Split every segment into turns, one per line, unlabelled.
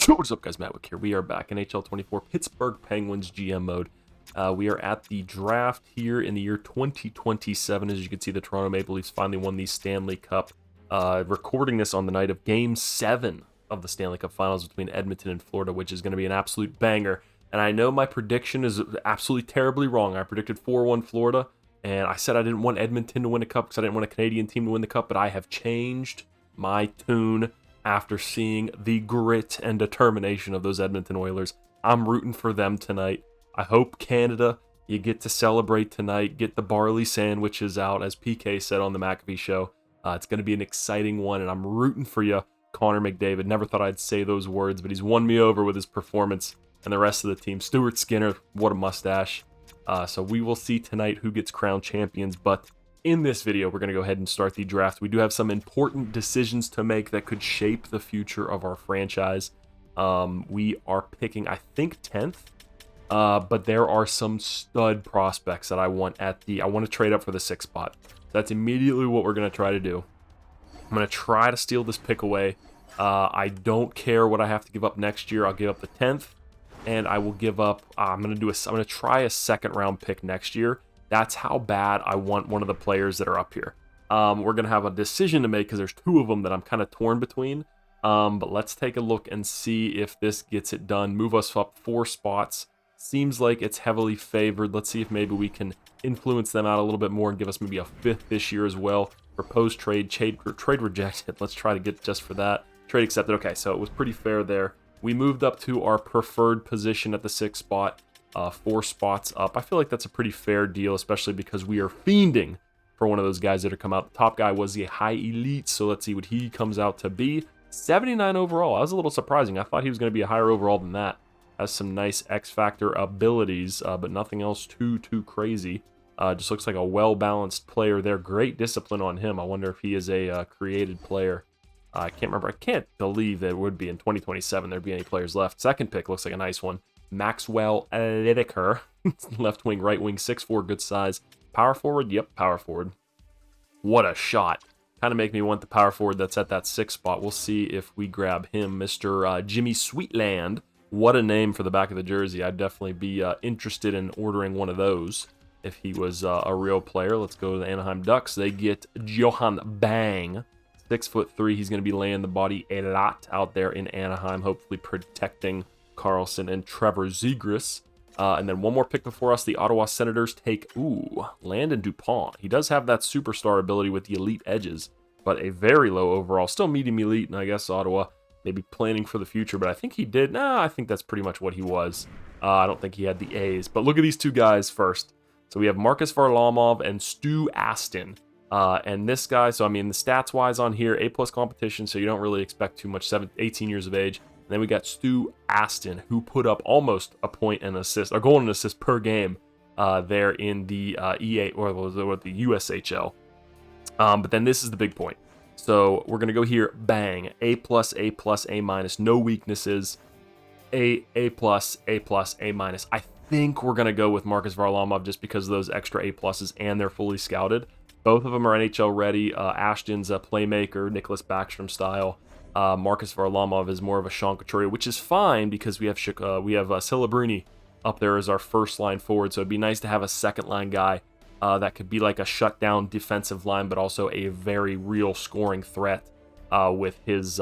So what's up, guys? MattWic here. We are back in NHL 24 Pittsburgh Penguins GM mode. We are at the draft here in the year 2027. As you can see, the Toronto Maple Leafs finally won the Stanley Cup. Recording this on the night of Game 7 of the Stanley Cup Finals between Edmonton and Florida, which is going to be an absolute banger. And I know my prediction is absolutely terribly wrong. I predicted 4-1 Florida, and I said I didn't want Edmonton to win a cup because I didn't want a Canadian team to win the cup, but I have changed my tune after seeing the grit and determination of those Edmonton Oilers. I'm rooting for them tonight. I hope Canada, you get to celebrate tonight, get the barley sandwiches out, as PK said on the McAfee show. It's going to be an exciting one, and I'm rooting for you, Connor McDavid. Never thought I'd say those words, but he's won me over with his performance and the rest of the team. Stuart Skinner, what a mustache. So we will see tonight who gets crowned champions, but in this video, we're going to go ahead and start the draft. We do have some important decisions to make that could shape the future of our franchise. We are picking, I think, 10th, but there are some stud prospects that I want I want to trade up for the 6th spot. So that's immediately what we're going to try to do. I'm going to try to steal this pick away. I don't care what I have to give up next year. I'll give up the 10th, and I will give up, I'm going to try a 2nd round pick next year. That's how bad I want one of the players that are up here. We're going to have a decision to make because there's 2 of them that I'm kind of torn between. But let's take a look and see if this gets it done. Move us up 4 spots. Seems like it's heavily favored. Let's see if maybe we can influence them out a little bit more and give us maybe a 5th this year as well. Proposed trade rejected. Let's try to get just for that. Trade accepted. Okay, so it was pretty fair there. We moved up to our preferred position at the 6th spot. 4 spots up. I feel like that's a pretty fair deal, especially because we are fiending for one of those guys that are come out. The top guy was the high elite, so let's see what he comes out to be. 79 overall. That was a little surprising. I thought he was going to be a higher overall than that. Has some nice X-Factor abilities, but nothing else too crazy. Just looks like a well-balanced player there. Great discipline on him. I wonder if he is a created player. I can't remember. I can't believe that it would be in 2027 there'd be any players left. 2nd pick looks like a nice one. Maxwell Lideker, left wing, right wing, 6'4", good size. Power forward? Yep, power forward. What a shot. Kind of make me want the power forward that's at that 6th spot. We'll see if we grab him, Mr. Jimmy Sweetland. What a name for the back of the jersey. I'd definitely be interested in ordering one of those if he was a real player. Let's go to the Anaheim Ducks. They get Johan Bang. 6'3". He's going to be laying the body a lot out there in Anaheim, hopefully protecting Carlson and Trevor Zegras. And then one more pick before us. The Ottawa Senators take, Landon Dupont. He does have that superstar ability with the elite edges, but a very low overall. Still medium elite, and I guess Ottawa maybe planning for the future, but I think he did. I think that's pretty much what he was. I don't think he had the A's. But look at these 2 guys first. So we have Marcus Varlamov and Stu Aston. And this guy, so I mean, the stats-wise on here, A+ competition, so you don't really expect too much, 18 years of age. And then we got Stu Aston, who put up almost a point and assist, or goal and assist per game there in the EA, or the USHL. But then this is the big point. So we're going to go here, bang, A+, A+, no weaknesses, A+, A+. I think we're going to go with Marcus Varlamov just because of those extra A+, and they're fully scouted. Both of them are NHL ready. Ashton's a playmaker, Nicholas Backstrom style. Marcus Varlamov is more of a Sean Couturier, which is fine because we have Celebrini up there as our first line forward. So it'd be nice to have a 2nd line guy that could be like a shutdown defensive line, but also a very real scoring threat with his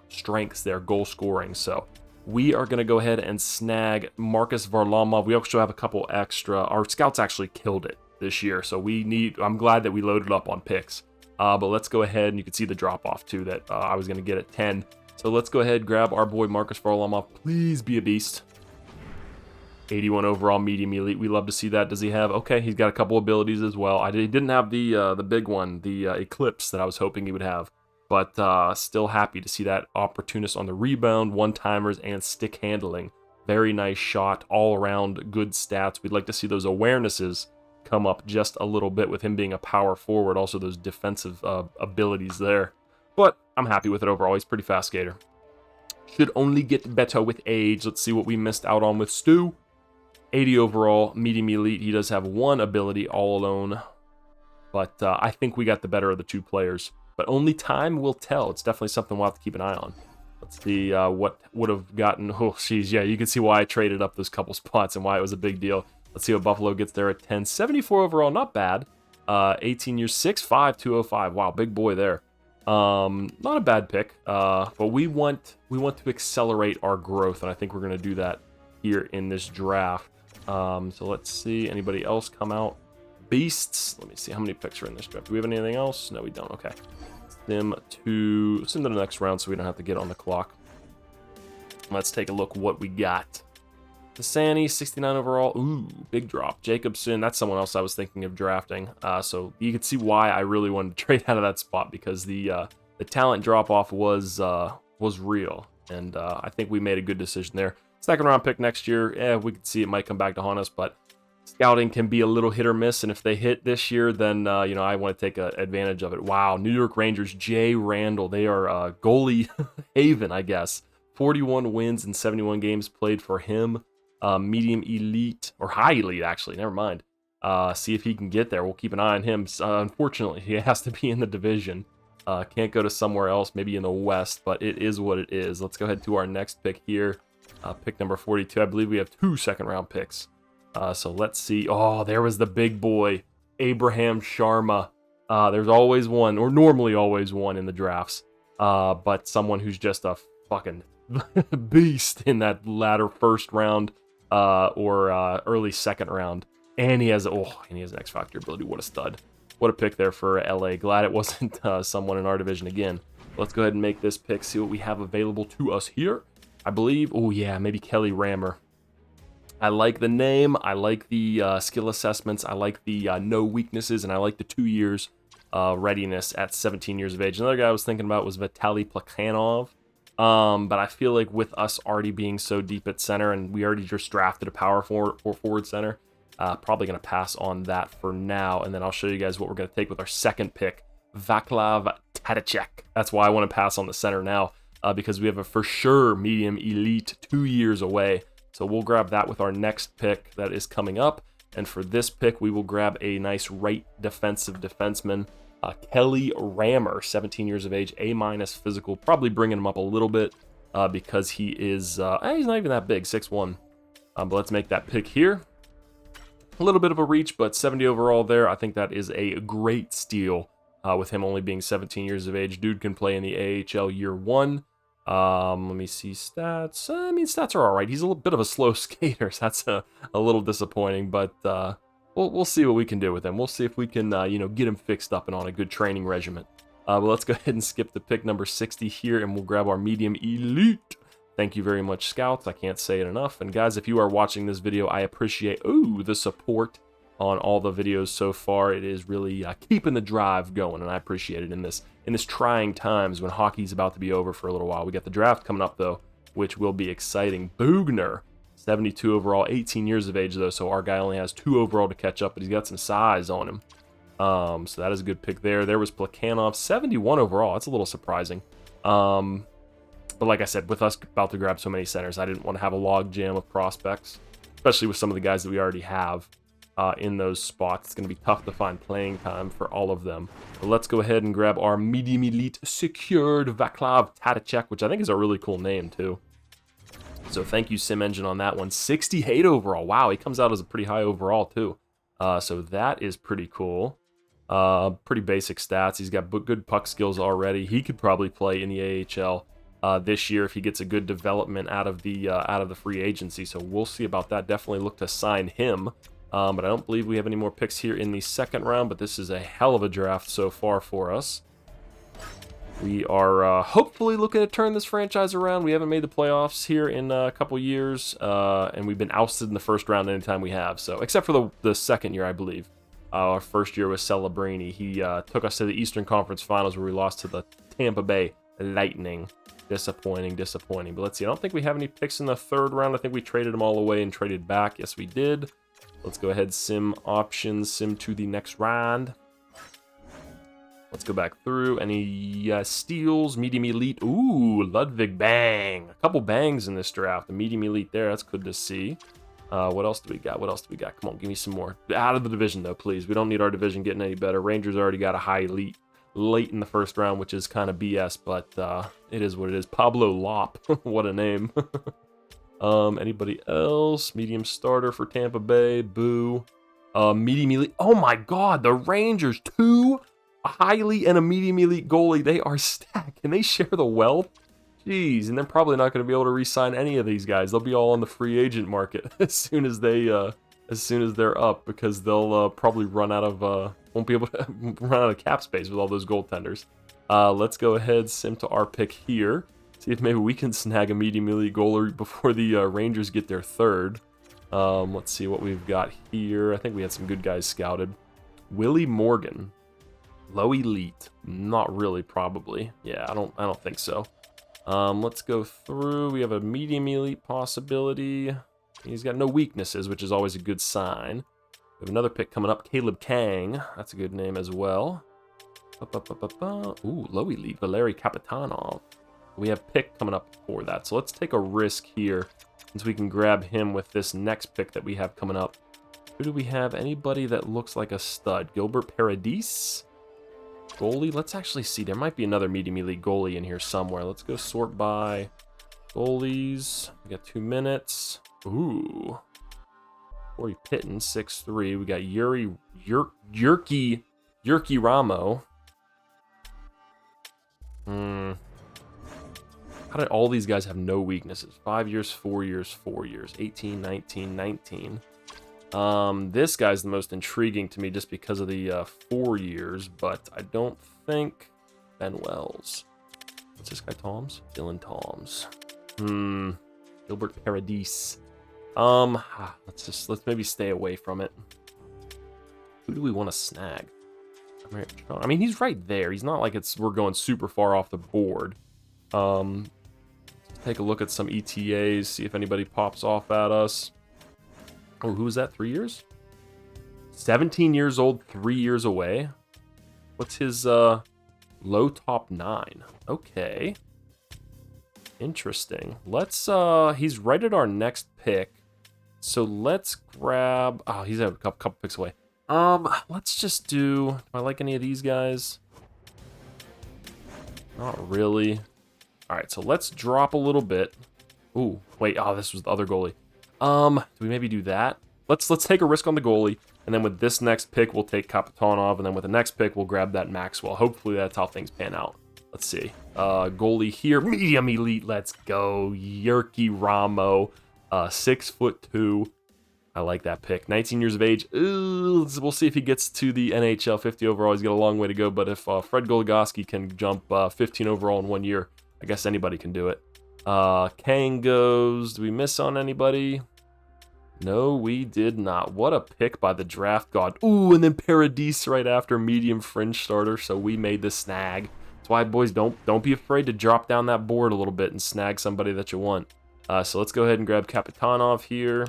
strengths there, goal scoring. So we are going to go ahead and snag Marcus Varlamov. We also have a couple extra. Our scouts actually killed it this year, so I'm glad that we loaded up on picks. But let's go ahead, and you can see the drop-off, too, that I was going to get at 10. So let's go ahead and grab our boy Marcus Varlamov. Please be a beast. 81 overall, medium elite. We love to see that. Does he have... Okay, he's got a couple abilities as well. He didn't have the big one, the Eclipse that I was hoping he would have. But still happy to see that opportunist on the rebound, one-timers, and stick handling. Very nice shot, all-around good stats. We'd like to see those awarenesses come up just a little bit with him being a power forward, also those defensive abilities there. But I'm happy with it overall. He's a pretty fast skater. Should only get better with age. Let's see what we missed out on with Stu. 80 overall, medium elite. He does have 1 ability all alone, but I think we got the better of the 2 players. But only time will tell. It's definitely something we'll have to keep an eye on. Let's see what would have gotten. Oh, geez, yeah, you can see why I traded up those couple spots and why it was a big deal. Let's see what Buffalo gets there at 10. 74 overall, not bad. 18 years, 6'5", 205. Wow, big boy there. Not a bad pick, but we want to accelerate our growth, and I think we're going to do that here in this draft. So let's see, anybody else come out? Beasts. Let me see how many picks are in this draft. Do we have anything else? No, we don't. Okay. Sim to the next round so we don't have to get on the clock. Let's take a look what we got. Cassani, 69 overall. Ooh, big drop. Jacobson, that's someone else I was thinking of drafting. So you can see why I really wanted to trade out of that spot, because the talent drop off was real, and I think we made a good decision there. Second round pick next year, we could see it might come back to haunt us, but scouting can be a little hit or miss, and if they hit this year, then I want to take advantage of it. Wow, New York Rangers, Jay Randall, they are goalie haven, I guess. 41 wins in 71 games played for him. Medium elite, or high elite actually, never mind. See if he can get there. We'll keep an eye on him. Unfortunately, he has to be in the division. Can't go to somewhere else, maybe in the West, but it is what it is. Let's go ahead to our next pick here. Pick number 42. I believe we have 2 second-round picks. So let's see. Oh, there was the big boy, Abraham Sharma. There's always one, or normally always one in the drafts, but someone who's just a fucking beast in that latter first round or early second round. And he has an X Factor ability. What a stud. What a pick there for LA. Glad it wasn't someone in our division again. Let's go ahead and make this pick, see what we have available to us here. I believe, oh yeah, maybe Kelly Rammer. I like the name, I like the skill assessments, I like the no weaknesses, and I like the 2 years readiness at 17 years of age. Another guy I was thinking about was Vitaly Plekhanov, but I feel like with us already being so deep at center, and we already just drafted a power forward center, probably going to pass on that for now, and then I'll show you guys what we're going to take with our second pick, Vaclav Tadicek. That's why I want to pass on the center now, because we have a for sure medium elite 2 years away. So we'll grab that with our next pick that is coming up. And for this pick, we will grab a nice right defensive defenseman, Kelly Rammer, 17 years of age, A- physical, probably bringing him up a little bit because he is, he's not even that big, 6'1". But let's make that pick here. A little bit of a reach, but 70 overall there. I think that is a great steal with him only being 17 years of age. Dude can play in the AHL year 1. Let me see stats. I mean, stats are all right. He's a little bit of a slow skater, so that's a little disappointing, but we'll see what we can do with him. We'll see if we can, get him fixed up and on a good training regimen. But let's go ahead and skip the pick number 60 here, and we'll grab our medium elite. Thank you very much, Scouts. I can't say it enough. And guys, if you are watching this video, I appreciate the support on all the videos so far. It is really keeping the drive going, and I appreciate it in this trying times when hockey's about to be over for a little while. We got the draft coming up though, which will be exciting. Bugner, 72 overall, 18 years of age though, so our guy only has 2 overall to catch up, but he's got some size on him. So that is a good pick there. There was Plekhanov, 71 overall. That's a little surprising. But like I said, with us about to grab so many centers, I didn't want to have a log jam of prospects, especially with some of the guys that we already have in those spots. It's going to be tough to find playing time for all of them. But let's go ahead and grab our medium elite secured Vaclav Tadicek, which I think is a really cool name too. So thank you, Sim Engine, on that one. 68 overall. Wow, he comes out as a pretty high overall too. So that is pretty cool. Pretty basic stats. He's got good puck skills already. He could probably play in the AHL this year if he gets a good development out of the free agency. So we'll see about that. Definitely look to sign him. But I don't believe we have any more picks here in the second round, but this is a hell of a draft so far for us. We are hopefully looking to turn this franchise around. We haven't made the playoffs here in a couple years, and we've been ousted in the first round anytime we have. So, except for the second year, I believe. Our first year was Celebrini. He took us to the Eastern Conference Finals where we lost to the Tampa Bay Lightning. Disappointing. But let's see. I don't think we have any picks in the third round. I think we traded them all away and traded back. Yes, we did. Let's go ahead, sim options, sim to the next round. Let's go back through. Any steals, medium elite. Ooh, Ludwig bang. A couple bangs in this draft. The medium elite there, that's good to see. What else do we got? Come on, give me some more. Out of the division, though, please. We don't need our division getting any better. Rangers already got a high elite. late in the first round, which is kind of BS, but it is what it is. Pablo Lop, what a name. Anybody else? Medium starter for Tampa Bay. Boo. Medium elite. Oh my God, the Rangers, 2 highly and a medium elite goalie. They are stacked. Can they share the wealth? Jeez, and they're probably not going to be able to re-sign any of these guys. They'll be all on the free agent market as soon as they're up, because they'll probably run out of won't be able to run out of cap space with all those goaltenders. Let's go ahead, sim to our pick here. See if maybe we can snag a medium elite goalie before the Rangers get their third. Let's see what we've got here. I think we had some good guys scouted. Willie Morgan, low elite. Not really, probably. Yeah, I don't think so. Let's go through. We have a medium elite possibility. He's got no weaknesses, which is always a good sign. We have another pick coming up, Caleb Kang. That's a good name as well. Ooh, low elite, Valeri Kapitanov. We have pick coming up for that. So let's take a risk here, since we can grab him with this next pick that we have coming up. Who do we have? Anybody that looks like a stud? Gilbert Paradis? Goalie? Let's actually see. There might be another medium elite goalie in here somewhere. Let's go sort by goalies. We got 2 minutes. Ooh. Corey Pitton, 6'3". We got Yurki Ramo. How did all these guys have no weaknesses? 5 years, 4 years, 4 years, 18, 19, 19. This guy's the most intriguing to me just because of the 4 years, but I don't think Ben Wells. What's this guy, Toms? Dylan Toms. Gilbert Paradis. Let's maybe stay away from it. Who do we want to snag? I mean, he's right there. He's not like we're going super far off the board. Take a look at some ETAs, see if anybody pops off at us. Oh, who is that? 3 years? 17 years old, 3 years away. What's his low top 9? Okay. Interesting. Let's he's right at our next pick. So let's grab he's a couple picks away. Let's just do I like any of these guys? Not really. Alright, so let's drop a little bit. Ooh, wait, this was the other goalie. Do we maybe do that? Let's take a risk on the goalie, and then with this next pick, we'll take Kapitanov, and then with the next pick, we'll grab that Maxwell. Hopefully that's how things pan out. Let's see. Goalie here, medium elite, let's go. Yurki Ramo, 6'2". I like that pick. 19 years of age. Ooh, we'll see if he gets to the NHL 50 overall. He's got a long way to go, but if Fred Goligoski can jump 15 overall in 1 year, I guess anybody can do it. Kang goes. Do we miss on anybody? No, we did not. What a pick by the draft god. Ooh, and then Paradis right after, medium fringe starter. So we made the snag. That's why, boys, don't be afraid to drop down that board a little bit and snag somebody that you want. So let's go ahead and grab Kapitanov here.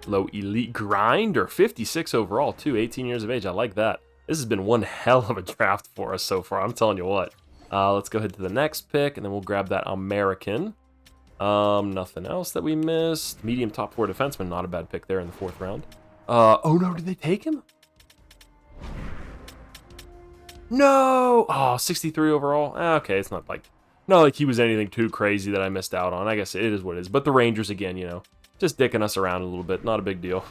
Low elite grinder, 56 overall too, 18 years of age. I like that. This has been one hell of a draft for us so far. I'm telling you what. Let's go ahead to the next pick, and then we'll grab that American. Nothing else that we missed. Medium top 4 defenseman, not a bad pick there in the 4th round. Oh no, did they take him? No! Oh, 63 overall. Okay, it's not like he was anything too crazy that I missed out on. I guess it is what it is. But the Rangers, again, just dicking us around a little bit. Not a big deal.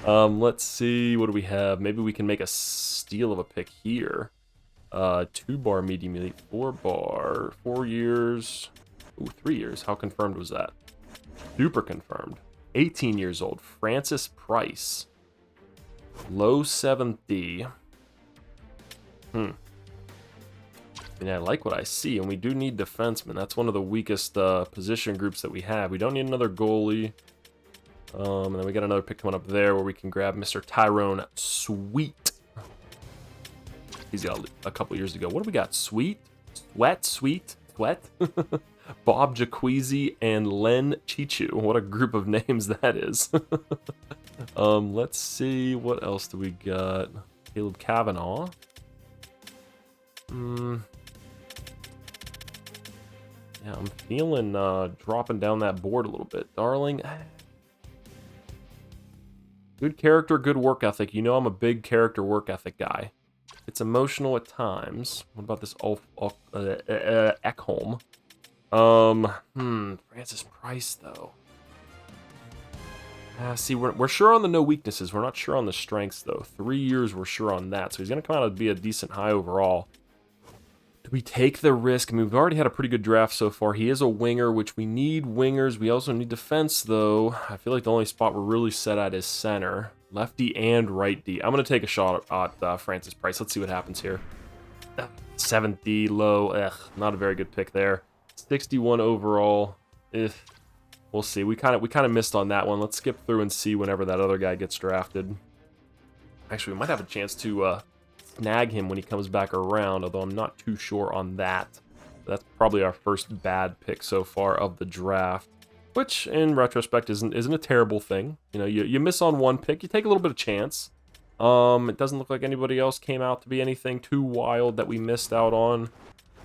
Let's see. What do we have? Maybe we can make a steal of a pick here. 2-bar medium elite, 4-bar, 4 years. Ooh, 3 years. How confirmed was that? Super confirmed. 18 years old. Francis Price. Low 7th D. I mean, I like what I see, and we do need defensemen. That's one of the weakest position groups that we have. We don't need another goalie. And then we got another pick coming up there where we can grab Mr. Tyrone Sweet. He's got a couple years to go. What do we got? Sweet? Sweet? Bob Jacquezie and Len Chichu. What a group of names that is. Let's see. What else do we got? Caleb Kavanaugh. Yeah, I'm feeling dropping down that board a little bit. Darling. Good character, good work ethic. I'm a big character work ethic guy. It's emotional at times. What about this Ekholm? Francis Price, though. See, we're sure on the no weaknesses. We're not sure on the strengths, though. 3 years, we're sure on that. So he's going to come out and be a decent high overall. Do we take the risk? I mean, we've already had a pretty good draft so far. He is a winger, which we need wingers. We also need defense, though. I feel like the only spot we're really set at is center. Lefty and right D. I'm going to take a shot at Francis Price. Let's see what happens here. 70 low. Not a very good pick there. 61 overall. We'll see. We kind of missed on that one. Let's skip through and see whenever that other guy gets drafted. Actually, we might have a chance to snag him when he comes back around, although I'm not too sure on that. That's probably our first bad pick so far of the draft, which in retrospect isn't a terrible thing. You know, you miss on one pick, you take a little bit of chance. It doesn't look like anybody else came out to be anything too wild that we missed out on.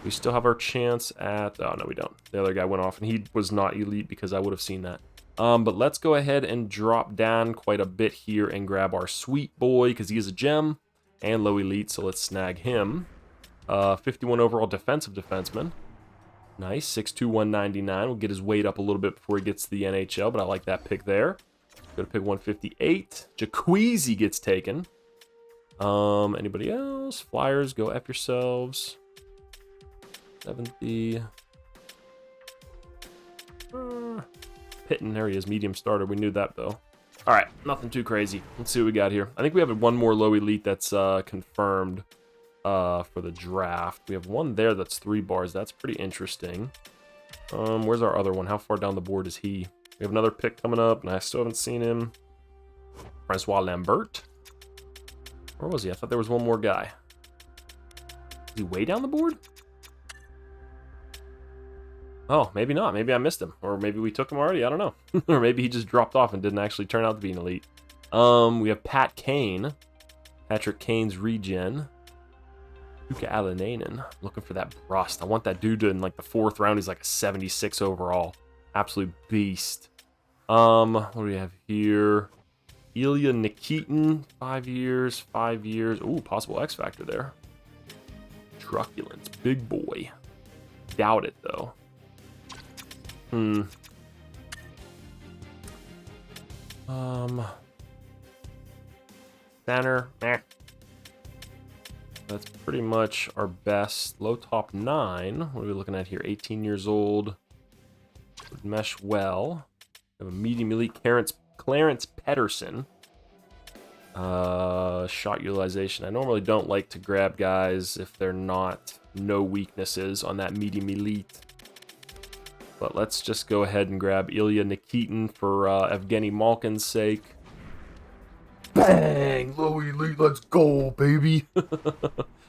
We still have our chance at... Oh, no, we don't. The other guy went off, and he was not elite because I would have seen that. But let's go ahead and drop down quite a bit here and grab our sweet boy because he is a gem and low elite, so let's snag him. 51 overall defensive defenseman. Nice, 6'2", 199. We'll get his weight up a little bit before he gets to the NHL, but I like that pick there. Go to pick 158. Jacquezie gets taken. Anybody else? Flyers, go F yourselves. 70. Pitton, there he is, medium starter. We knew that, though. All right, nothing too crazy. Let's see what we got here. I think we have one more low elite that's confirmed for the draft. We have one there that's 3 bars. That's pretty interesting. Where's our other one? How far down the board is he? We have another pick coming up, and I still haven't seen him. Francois Lambert. Where was he? I thought there was one more guy. Is he way down the board? Oh, maybe not. Maybe I missed him. Or maybe we took him already. I don't know. Or maybe he just dropped off and didn't actually turn out to be an elite. We have Pat Kane. Patrick Kane's regen. Tuukka Alanainen. Looking for that rust. I want that dude in like the 4th round. He's like a 76 overall. Absolute beast. What do we have here? Ilya Nikitin. 5 years. 5 years. Ooh, possible X Factor there. Truculence. Big boy. Doubt it, though. Center, that's pretty much our best. Low top 9. What are we looking at here? 18 years old. Would mesh well. We have a medium elite Clarence Pedersen. Shot utilization. I normally don't like to grab guys if they're not no weaknesses on that medium elite. But let's just go ahead and grab Ilya Nikitin for Evgeny Malkin's sake. Bang! Low elite, let's go, baby!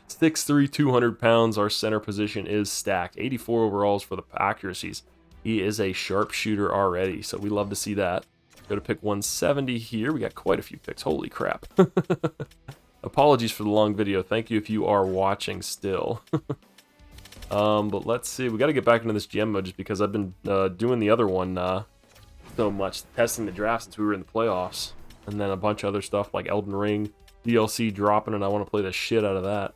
6'3", 200 pounds. Our center position is stacked. 84 overalls for the accuracies. He is a sharpshooter already, so we love to see that. Go to pick 170 here. We got quite a few picks. Holy crap. Apologies for the long video. Thank you if you are watching still. But let's see. We got to get back into this GM mode just because I've been doing the other one so much, testing the draft since we were in the playoffs. And then a bunch of other stuff like Elden Ring, DLC dropping, and I want to play the shit out of that.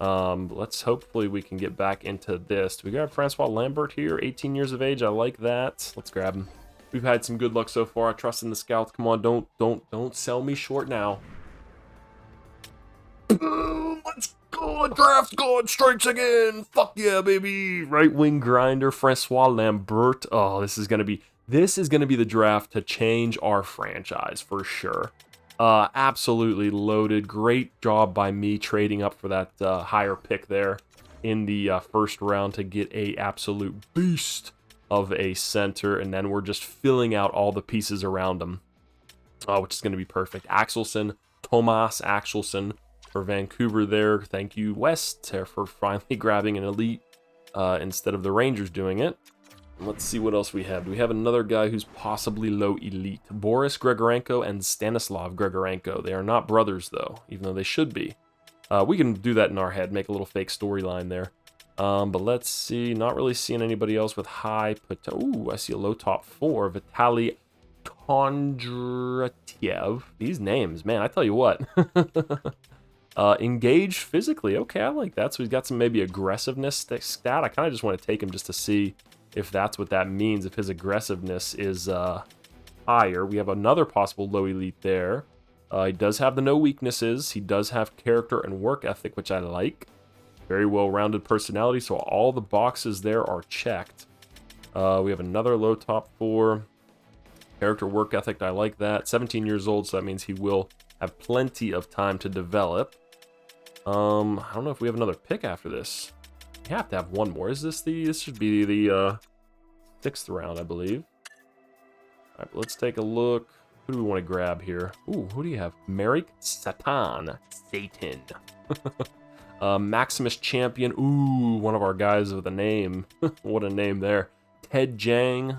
Let's hopefully we can get back into this. We got Francois Lambert here, 18 years of age. I like that. Let's grab him. We've had some good luck so far. I trust in the scouts. Come on, don't sell me short now. Boom! Let's go! Draft God strikes again! Fuck yeah, baby! Right wing grinder, Francois Lambert. Oh, this is gonna be the draft to change our franchise for sure. Absolutely loaded. Great job by me trading up for that higher pick there in the first round to get a absolute beast of a center, and then we're just filling out all the pieces around him, which is going to be perfect. Thomas Axelson for Vancouver there. Thank you, West, for finally grabbing an elite instead of the Rangers doing it. Let's see what else we have. Do we have another guy who's possibly low elite? Boris Grigorenko and Stanislav Grigorenko. They are not brothers, though, even though they should be. We can do that in our head, make a little fake storyline there. But let's see. Not really seeing anybody else with high potential. Ooh, I see a low top 4. Vitaly Kondratiev. These names, man, I tell you what. Engaged physically. Okay, I like that. So he's got some maybe aggressiveness stat. I kind of just want to take him just to see if that's what that means, if his aggressiveness is higher. We have another possible low elite there. He does have the no weaknesses. He does have character and work ethic, which I like. Very well-rounded personality, so all the boxes there are checked. We have another low top 4. Character, work ethic, I like that. 17 years old, so that means he will have plenty of time to develop. I don't know if we have another pick after this. We have to have one more. Is this the... This should be the 6th round, I believe. All right, let's take a look. Who do we want to grab here? Ooh, who do you have? Merrick Satan. Satan. Maximus Champion. Ooh, one of our guys with a name. What a name there. Ted Jang.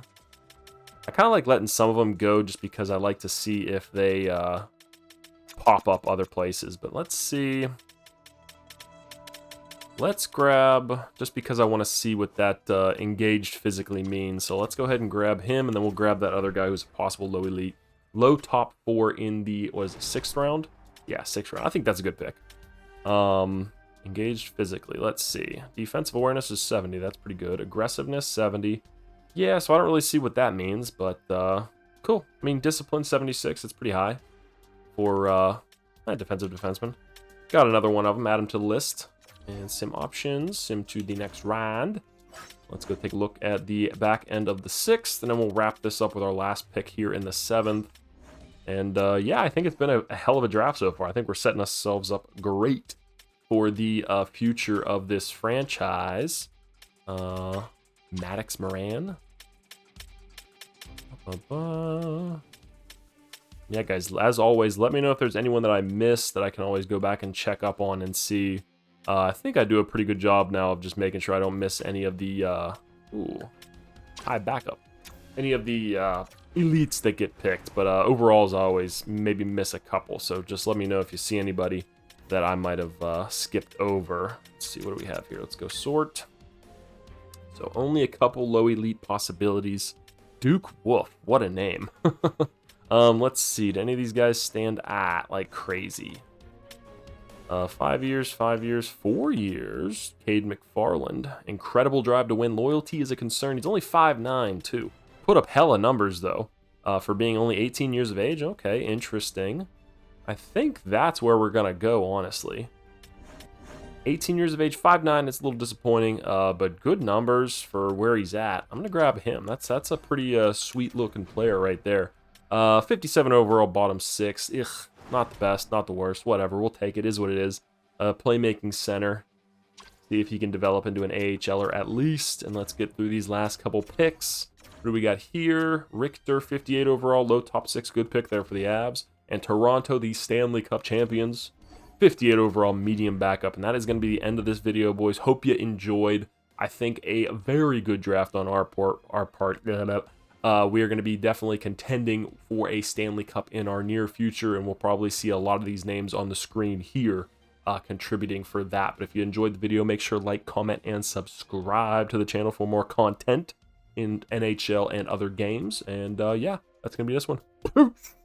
I kind of like letting some of them go just because I like to see if they pop up other places. But let's see. Let's grab, just because I want to see what that engaged physically means. So let's go ahead and grab him, and then we'll grab that other guy who's a possible low elite. Low top 4 in the, was it 6th round? Yeah, 6th round. I think that's a good pick. Engaged physically. Let's see. Defensive awareness is 70. That's pretty good. Aggressiveness, 70. Yeah, so I don't really see what that means, but cool. I mean, discipline, 76. It's pretty high for a defensive defenseman. Got another one of them. Add him to the list. And sim options. Sim to the next round. Let's go take a look at the back end of the 6th, and then we'll wrap this up with our last pick here in the 7th. And yeah, I think it's been a hell of a draft so far. I think we're setting ourselves up great for the future of this franchise. Maddox Moran. Yeah, guys, as always, let me know if there's anyone that I missed that I can always go back and check up on and see. I think I do a pretty good job now of just making sure I don't miss any of the high backup. Any of the elites that get picked, but overall, as always, maybe miss a couple. So just let me know if you see anybody that I might have skipped over. Let's see, what do we have here? Let's go sort. So only a couple low elite possibilities. Duke Wolf, what a name. Let's see, do any of these guys stand at like crazy? 5 years, 5 years, 4 years. Cade McFarland. Incredible drive to win. Loyalty is a concern. He's only 5'9", too. Put up hella numbers, though, for being only 18 years of age. Okay, interesting. I think that's where we're going to go, honestly. 18 years of age, 5'9", it's a little disappointing, but good numbers for where he's at. I'm going to grab him. That's a pretty sweet-looking player right there. 57 overall, bottom 6. Ugh. Not the best, not the worst, whatever. We'll take it, is what it is. Playmaking center. See if he can develop into an AHLer at least. And let's get through these last couple picks. What do we got here? Richter, 58 overall, low top 6. Good pick there for the Avs. And Toronto, the Stanley Cup champions. 58 overall, medium backup. And that is going to be the end of this video, boys. Hope you enjoyed. I think a very good draft on our part. We are going to be definitely contending for a Stanley Cup in our near future, and we'll probably see a lot of these names on the screen here contributing for that. But if you enjoyed the video, make sure to like, comment, and subscribe to the channel for more content in NHL and other games. And yeah, that's going to be this one. Peace!